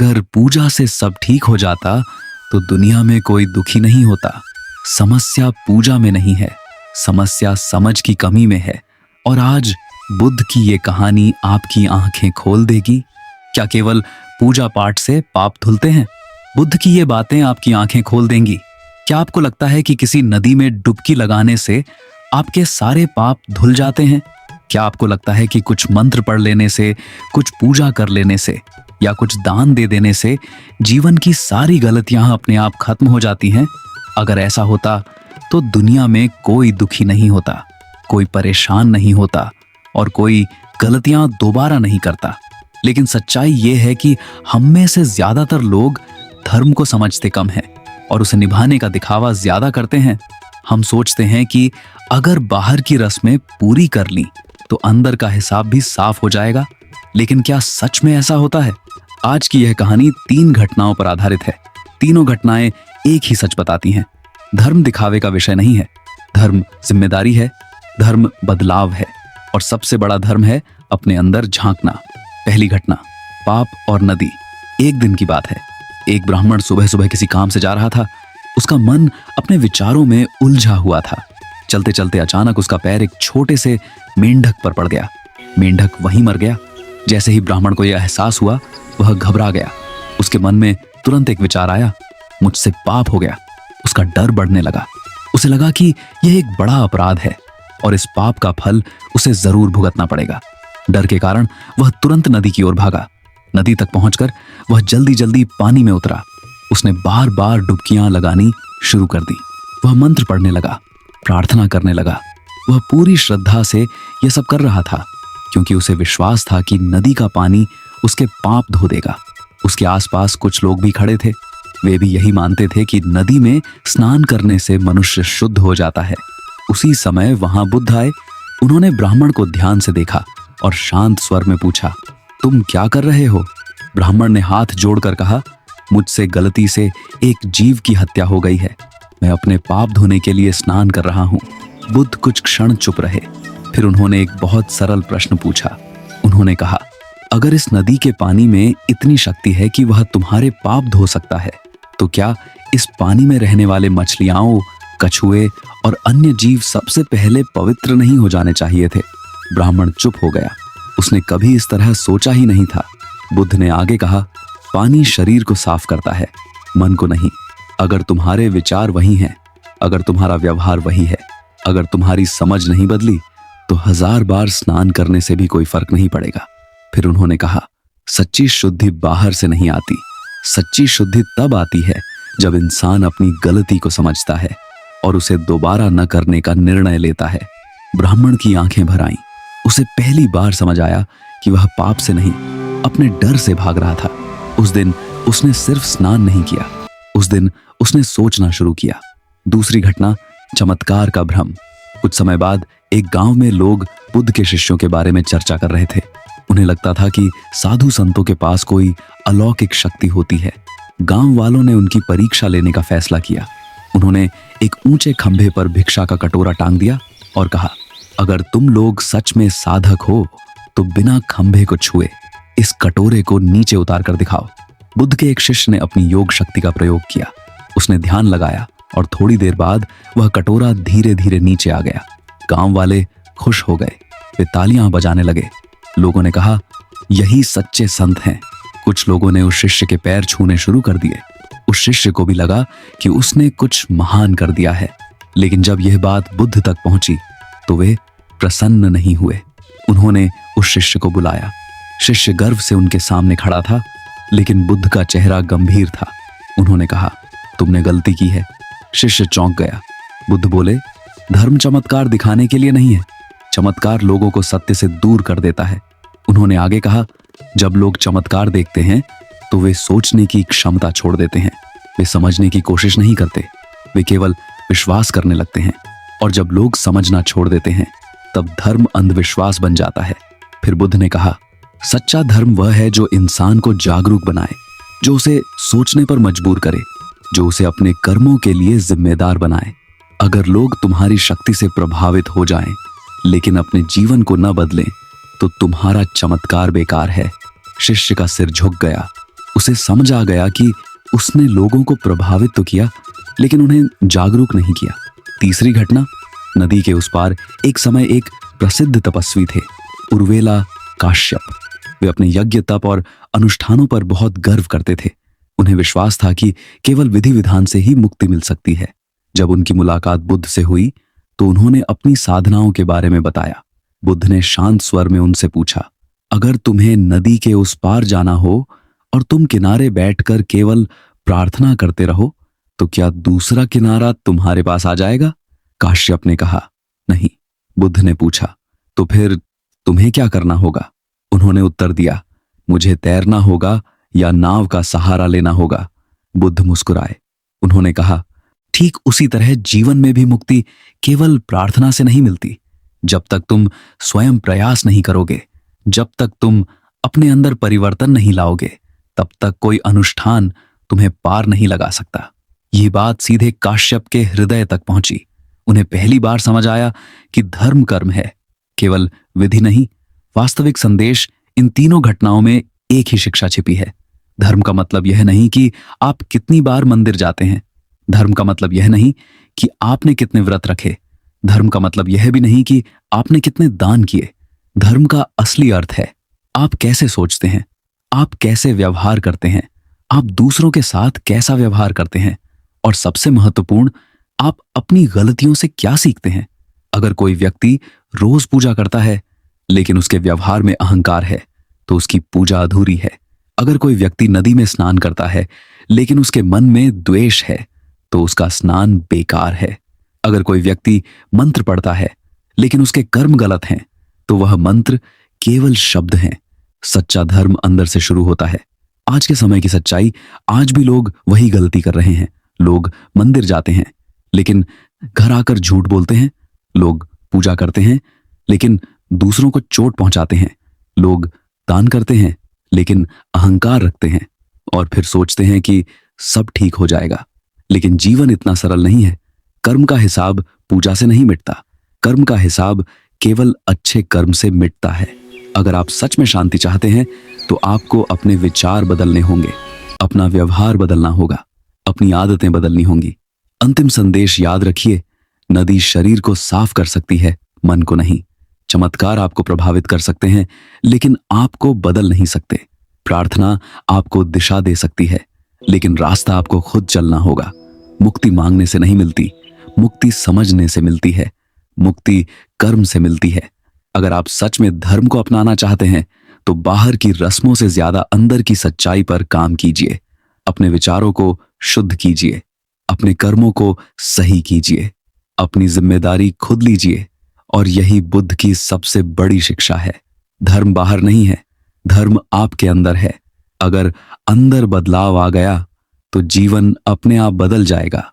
अगर पूजा से सब ठीक हो जाता तो दुनिया में कोई दुखी नहीं होता। समस्या पूजा में नहीं है, समस्या समझ की कमी में है। और आज बुद्ध की ये कहानी आपकी आंखें खोल देगी। क्या केवल पूजा पाठ से पाप धुलते हैं? बुद्ध की ये बातें आपकी आंखें खोल देंगी। क्या आपको लगता है कि किसी नदी में डुबकी लगाने से आपके सारे पाप धुल जाते हैं? क्या आपको लगता है कि कुछ मंत्र पढ़ लेने से, कुछ पूजा कर लेने से या कुछ दान दे देने से जीवन की सारी गलतियां अपने आप खत्म हो जाती हैं? अगर ऐसा होता तो दुनिया में कोई दुखी नहीं होता, कोई परेशान नहीं होता और कोई गलतियां दोबारा नहीं करता। लेकिन सच्चाई ये है कि हम में से ज्यादातर लोग धर्म को समझते कम हैं और उसे निभाने का दिखावा ज्यादा करते हैं। हम सोचते हैं कि अगर बाहर की रस्में पूरी कर ली तो अंदर का हिसाब भी साफ हो जाएगा। लेकिन क्या सच में ऐसा होता है? आज की यह कहानी 3 घटनाओं पर आधारित है। तीनों घटनाएं एक ही सच बताती हैं। धर्म दिखावे का विषय नहीं है, धर्म जिम्मेदारी है, धर्म बदलाव है और सबसे बड़ा धर्म है अपने अंदर झांकना। पहली घटना, पाप और नदी। एक दिन की बात है। एक ब्राह्मण सुबह सुबह किसी काम से जा रहा था। उसका मन अपने विचारों में उलझा हुआ था। चलते चलते अचानक उसका पैर एक छोटे से मेंढक पर पड़ गया। मेंढक वहीं मर गया। जैसे ही ब्राह्मण को यह एहसास हुआ, वह घबरा गया। उसके मन में तुरंत एक विचार आया, मुझसे पाप हो गया। उसका डर बढ़ने लगा। उसे लगा कि यह एक बड़ा अपराध है और इस पाप का फल उसे जरूर भुगतना पड़ेगा। डर के कारण वह तुरंत नदी की ओर भागा। नदी तक पहुंचकर वह जल्दी जल्दी पानी में उतरा। उसने बार बार डुबकियां लगानी शुरू कर दी। वह मंत्र पढ़ने लगा, प्रार्थना करने लगा। वह पूरी श्रद्धा से यह सब कर रहा था क्योंकि उसे विश्वास था कि नदी का पानी उसके पाप धो देगा। उसके आसपास कुछ लोग भी खड़े थे। वे भी यही मानते थे कि नदी में स्नान करने से मनुष्य शुद्ध हो जाता है। उसी समय वहां बुद्ध आए। उन्होंने ब्राह्मण को ध्यान से देखा और शांत स्वर में पूछा, तुम क्या कर रहे हो? ब्राह्मण ने हाथ जोड़कर कहा, मुझसे गलती से एक जीव की हत्या हो गई है। मैं अपने पाप धोने के लिए स्नान कर रहा हूं। बुद्ध कुछ क्षण चुप रहे। फिर उन्होंने एक बहुत सरल प्रश्न पूछा। उन्होंने कहा, अगर इस नदी के पानी में इतनी शक्ति है कि वह तुम्हारे पाप धो सकता है, तो क्या इस पानी में रहने वाले मछलियां, कछुए और अन्य जीव सबसे पहले पवित्र नहीं हो जाने चाहिए थे? ब्राह्मण चुप हो गया। उसने कभी इस तरह सोचा ही नहीं था। बुद्ध ने आगे कहा, पानी शरीर को साफ करता है, मन को नहीं। अगर तुम्हारे विचार वही हैं, अगर तुम्हारा व्यवहार वही है, अगर तुम्हारी समझ नहीं बदली, तो 1000 बार स्नान करने से भी कोई फर्क नहीं पड़ेगा। फिर उन्होंने कहा, सच्ची शुद्धि बाहर से नहीं आती। सच्ची शुद्धि तब आती है जब इंसान अपनी गलती को समझता है और उसे दोबारा न करने का निर्णय लेता है। ब्राह्मण की आंखें भर आईं। उसे पहली बार समझ आया कि वह पाप से नहीं, अपने डर से भाग रहा था। उस दिन उसने सिर्फ स्नान नहीं किया, उस दिन उसने सोचना शुरू किया। दूसरी घटना, चमत्कार का भ्रम। कुछ समय बाद एक गांव में लोग बुद्ध के शिष्यों के बारे में चर्चा कर रहे थे। उन्हें लगता था कि साधु संतों के पास कोई अलौकिक शक्ति होती है। गांव वालों ने उनकी परीक्षा लेने का फैसला किया। उन्होंने एक ऊंचे खंभे पर भिक्षा का कटोरा टांग दिया और कहा, अगर तुम लोग सच में साधक हो तो बिना खंभे को छुए इस कटोरे को नीचे उतार कर दिखाओ। बुद्ध के एक शिष्य ने अपनी योग शक्ति का प्रयोग किया। उसने ध्यान लगाया और थोड़ी देर बाद वह कटोरा धीरे धीरे नीचे आ गया। गांव वाले खुश हो गए। वे तालियां बजाने लगे। लोगों ने कहा, यही सच्चे संत हैं। कुछ लोगों ने उस शिष्य के पैर छूने शुरू कर दिए। उस शिष्य को भी लगा कि उसने कुछ महान कर दिया है। लेकिन जब यह बात बुद्ध तक पहुंची तो वे प्रसन्न नहीं हुए। उन्होंने उस शिष्य को बुलाया। शिष्य गर्व से उनके सामने खड़ा था, लेकिन बुद्ध का चेहरा गंभीर था। उन्होंने कहा, तुमने गलती की है। शिष्य चौंक गया। बुद्ध बोले, धर्म चमत्कार दिखाने के लिए नहीं है। चमत्कार लोगों को सत्य से दूर कर देता है। उन्होंने आगे कहा, जब लोग चमत्कार देखते हैं तो वे सोचने की क्षमता छोड़ देते हैं। वे समझने की कोशिश नहीं करते, वे केवल विश्वास करने लगते हैं। और जब लोग समझना छोड़ देते हैं तब धर्म अंधविश्वास बन जाता है। फिर बुद्ध ने कहा, सच्चा धर्म वह है जो इंसान को जागरूक बनाए, जो उसे सोचने पर मजबूर करे, जो उसे अपने कर्मों के लिए जिम्मेदार बनाए। अगर लोग तुम्हारी शक्ति से प्रभावित हो जाएं, लेकिन अपने जीवन को न बदलें, तो तुम्हारा चमत्कार बेकार है। शिष्य का सिर झुक गया। उसे समझ आ गया कि उसने लोगों को प्रभावित तो किया, लेकिन उन्हें जागरूक नहीं किया। तीसरी घटना, नदी के उस पार एक समय एक प्रसिद्ध तपस्वी थे, उर्वेला काश्यप। वे अपने यज्ञ, तप और अनुष्ठानों पर बहुत गर्व करते थे। उन्हें विश्वास था कि केवल विधि विधान से ही मुक्ति मिल सकती है। जब उनकी मुलाकात बुद्ध से हुई तो उन्होंने अपनी साधनाओं के बारे में बताया। बुद्ध ने शांत स्वर में उनसे पूछा, अगर तुम्हें नदी के उस पार जाना हो और तुम किनारे बैठकर केवल प्रार्थना करते रहो, तो क्या दूसरा किनारा तुम्हारे पास आ जाएगा? काश्यप ने कहा, नहीं। बुद्ध ने पूछा, तो फिर तुम्हें क्या करना होगा? उन्होंने उत्तर दिया, मुझे तैरना होगा या नाव का सहारा लेना होगा। बुद्ध मुस्कुराए। उन्होंने कहा, ठीक उसी तरह जीवन में भी मुक्ति केवल प्रार्थना से नहीं मिलती। जब तक तुम स्वयं प्रयास नहीं करोगे, जब तक तुम अपने अंदर परिवर्तन नहीं लाओगे, तब तक कोई अनुष्ठान तुम्हें पार नहीं लगा सकता। ये बात सीधे काश्यप के हृदय तक पहुंची। उन्हें पहली बार समझ आया कि धर्म कर्म है, केवल विधि नहीं। वास्तविक संदेश इन तीनों घटनाओं में एक ही शिक्षा छिपी है। धर्म का मतलब यह नहीं कि आप कितनी बार मंदिर जाते हैं। धर्म का मतलब यह नहीं कि आपने कितने व्रत रखे। धर्म का मतलब यह भी नहीं कि आपने कितने दान किए। धर्म का असली अर्थ है आप कैसे सोचते हैं, आप कैसे व्यवहार करते हैं, आप दूसरों के साथ कैसा व्यवहार करते हैं, और सबसे महत्वपूर्ण, आप अपनी गलतियों से क्या सीखते हैं। अगर कोई व्यक्ति रोज पूजा करता है लेकिन उसके व्यवहार में अहंकार है, तो उसकी पूजा अधूरी है। अगर कोई व्यक्ति नदी में स्नान करता है लेकिन उसके मन में द्वेष है, तो उसका स्नान बेकार है। अगर कोई व्यक्ति मंत्र पढ़ता है लेकिन उसके कर्म गलत हैं, तो वह मंत्र केवल शब्द हैं। सच्चा धर्म अंदर से शुरू होता है। आज के समय की सच्चाई, आज भी लोग वही गलती कर रहे हैं। लोग मंदिर जाते हैं लेकिन घर आकर झूठ बोलते हैं। लोग पूजा करते हैं लेकिन दूसरों को चोट पहुंचाते हैं। लोग दान करते हैं लेकिन अहंकार रखते हैं और फिर सोचते हैं कि सब ठीक हो जाएगा। लेकिन जीवन इतना सरल नहीं है। कर्म का हिसाब पूजा से नहीं मिटता। कर्म का हिसाब केवल अच्छे कर्म से मिटता है। अगर आप सच में शांति चाहते हैं तो आपको अपने विचार बदलने होंगे, अपना व्यवहार बदलना होगा, अपनी आदतें बदलनी होंगी। अंतिम संदेश याद रखिए, नदी शरीर को साफ कर सकती है, मन को नहीं। चमत्कार आपको प्रभावित कर सकते हैं लेकिन आपको बदल नहीं सकते। प्रार्थना आपको दिशा दे सकती है लेकिन रास्ता आपको खुद चलना होगा। मुक्ति मांगने से नहीं मिलती, मुक्ति समझने से मिलती है। मुक्ति कर्म से मिलती है। अगर आप सच में धर्म को अपनाना चाहते हैं तो बाहर की रस्मों से ज्यादा अंदर की सच्चाई पर काम कीजिए। अपने विचारों को शुद्ध कीजिए, अपने कर्मों को सही कीजिए, अपनी जिम्मेदारी खुद लीजिए। और यही बुद्ध की सबसे बड़ी शिक्षा है। धर्म बाहर नहीं है, धर्म आपके अंदर है। अगर अंदर बदलाव आ गया तो जीवन अपने आप बदल जाएगा।